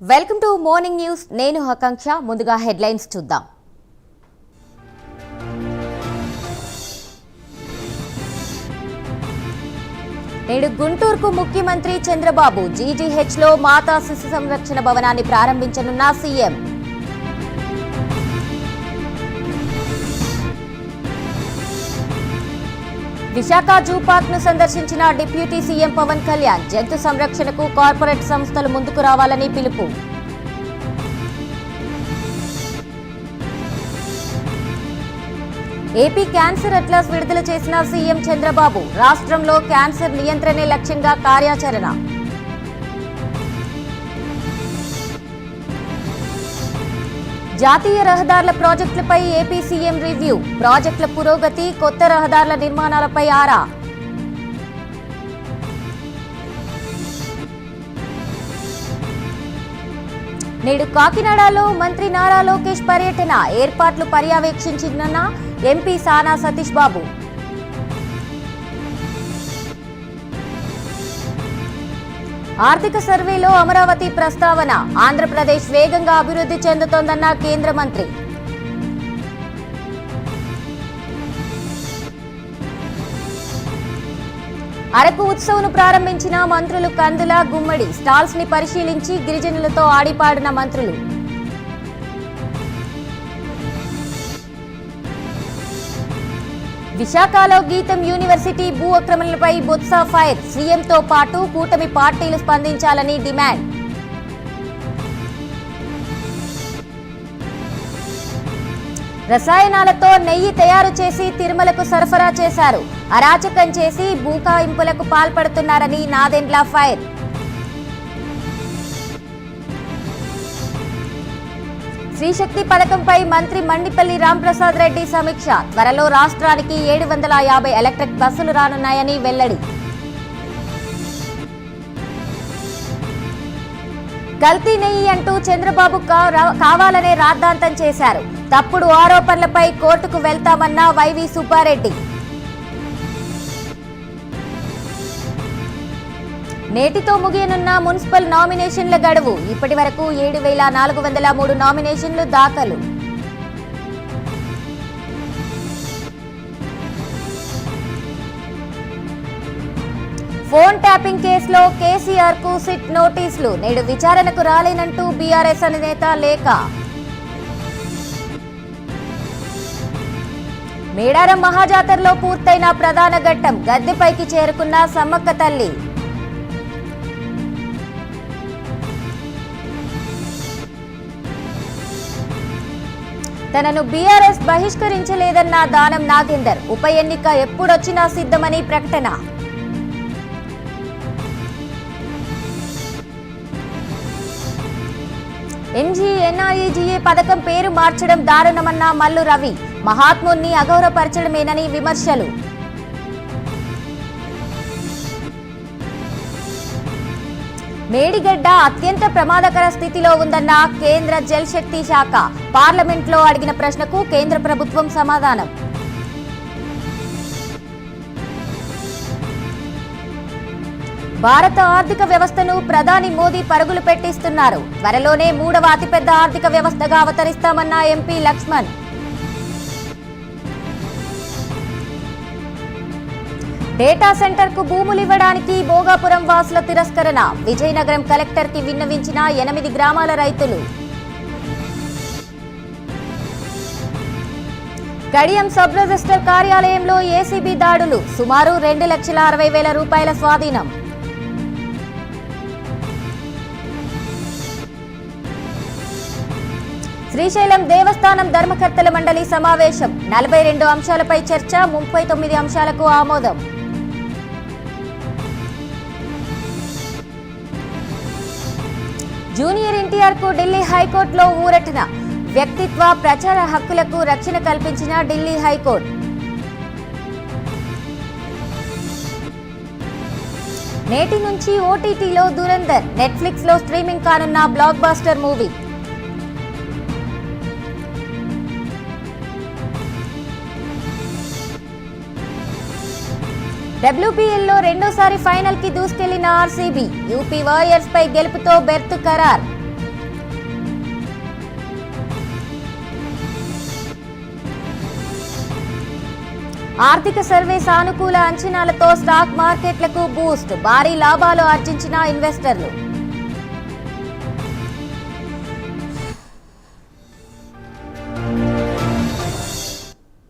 Welcome to morning news. నేను ఆకాంక్ష. ముందుగా headlines చూద్దాం. నేడు గుంటూరుకు ముఖ్యమంత్రి చంద్రబాబు. జీజీహెచ్లో మాతా శిశు సంరక్షణ భవనాన్ని ప్రారంభించనున్న సీఎం. విశాఖ జూ పార్క్ ను సందర్శించిన డిప్యూటీ సీఎం పవన్ కళ్యాణ్. జంతు సంరక్షణకు కార్పొరేట్ సంస్థలు ముందుకు రావాలని పిలుపు. ఏపీ క్యాన్సర్ అట్లాస్ విడుదల చేసిన సీఎం చంద్రబాబు. రాష్ట్రంలో క్యాన్సర్ నియంత్రణే లక్ష్యంగా కార్యాచరణ. జాతీయ రహదారుల ప్రాజెక్టులపై ఏపీ సీఎం రివ్యూ. ప్రాజెక్టుల పురోగతి, కొత్త రహదారుల నిర్మాణాలపై ఆరా. నేడు కాకినాడలో మంత్రి నారా లోకేష్ పర్యటన. ఏర్పాట్లు పర్యవేక్షించిన ఎంపీ సానా సతీష్ బాబు. ఆర్థిక సర్వేలో అమరావతి ప్రస్తావన. ఆంధ్రప్రదేశ్ వేగంగా అభివృద్ధి చెందుతోందన్న కేంద్ర మంత్రి. అరకు ఉత్సవ్ను ప్రారంభించిన మంత్రులు కందుల, గుమ్మడి. స్టాల్స్ ని పరిశీలించి గిరిజనులతో ఆడిపాడిన మంత్రులు. విశాఖలో గీతం యూనివర్సిటీ భూ ఆక్రమణలపై బొత్స ఫైర్. సీఎంతో పాటు కూటమి పార్టీలు స్పందించాలని డిమాండ్. రసాయనాలతో నెయ్యి తయారు చేసి తిరుమలకు సరఫరా చేశారు. అరాచకం చేసి భూకాయింపులకు పాల్పడుతున్నారని నాదెండ్ల ఫైర్. శ్రీశక్తి పథకంపై మంత్రి మండిపల్లి రాంప్రసాద్ రెడ్డి సమీక్ష. త్వరలో రాష్ట్రానికి 750 ఎలక్ట్రిక్ బస్సులు రానున్నాయని వెల్లడి. కల్తీ నెయ్యి అంటూ చంద్రబాబు కావాలనే రాద్ధాంతం చేశారు. తప్పుడు ఆరోపణలపై కోర్టుకు వెళ్తామన్న వైవి సుబ్బారెడ్డి. నేటితో ముగియనున్న మున్సిపల్ నామినేషన్ల గడువు. ఇప్పటి వరకు 7,403 నామినేషన్లు దాఖలు. ఫోన్ ట్యాపింగ్ కేసులో కేసీఆర్ కు సిట్ నోటీసులు. నేడు విచారణకు రాలేనంటూ బీఆర్ఎస్ అధినేత లేఖ. మేడారం మహాజాతరలో పూర్తయిన ప్రధాన ఘట్టం. గద్దెపైకి చేరుకున్న సమ్మక్క తల్లి. తనను బీఆర్ఎస్ బహిష్కరించలేదన్న దానం నాగేందర్. ఉప ఎన్నిక ఎప్పుడొచ్చినా సిద్ధమని ప్రకటన. ఎన్ఆర్ఈజీఏ పథకం పేరు మార్చడం దారుణమన్న మల్లు రవి. మహాత్ముని అగౌరవపరచడమేనని విమర్శలు. మేడిగడ్డ అత్యంత ప్రమాదకర స్థితిలో ఉందన్న కేంద్ర జల్ శక్తి శాఖ. పార్లమెంట్లో అడిగిన ప్రశ్నకు కేంద్ర ప్రభుత్వం సమాధానం. భారత ఆర్థిక వ్యవస్థను ప్రధాని మోదీ పరుగులు పెట్టిస్తున్నారు. త్వరలోనే 3వ అతిపెద్ద ఆర్థిక వ్యవస్థగా అవతరిస్తామన్న ఎంపీ లక్ష్మణ్. డేటా సెంటర్ కు భూములు ఇవ్వడానికి భోగాపురం వాసుల తిరస్కరణ. విజయనగరం కలెక్టర్ కి విన్నవించిన 8 గ్రామాల రైతులు. కడియం సబ్ రిజిస్టర్ కార్యాలయంలో ఏసీబీ దాడులు. సుమారు 2,60,000 రూపాయల స్వాధీనం. శ్రీశైలం దేవస్థానం ధర్మకర్తల మండలి సమావేశం. 42 అంశాలపై చర్చ. 39 అంశాలకు ఆమోదం. జూనియర్ ఎన్టీఆర్ కు ఢిల్లీ హైకోర్టులో ఊరటన. వ్యక్తిత్వ ప్రచార హక్కులకు రక్షణ కల్పించిన ఢిల్లీ హైకోర్టు. నేటి నుంచి ఓటీటీలో దురంధర్. నెట్ఫ్లిక్స్ లో స్ట్రీమింగ్ కానున్న బ్లాక్ బాస్టర్ మూవీ. డబ్ల్యూపీఎల్లో రెండోసారి ఫైనల్ కి దూసుకెళ్లిన ఆర్సీబీ. యూపీ వారియర్స్ పై గెలుపుతో బెర్త్ ఖరారు. ఆర్థిక సర్వే సానుకూల అంచనాలతో స్టాక్ మార్కెట్లకు బూస్ట్, భారీ లాభాలు ఆర్జించిన ఇన్వెస్టర్లు.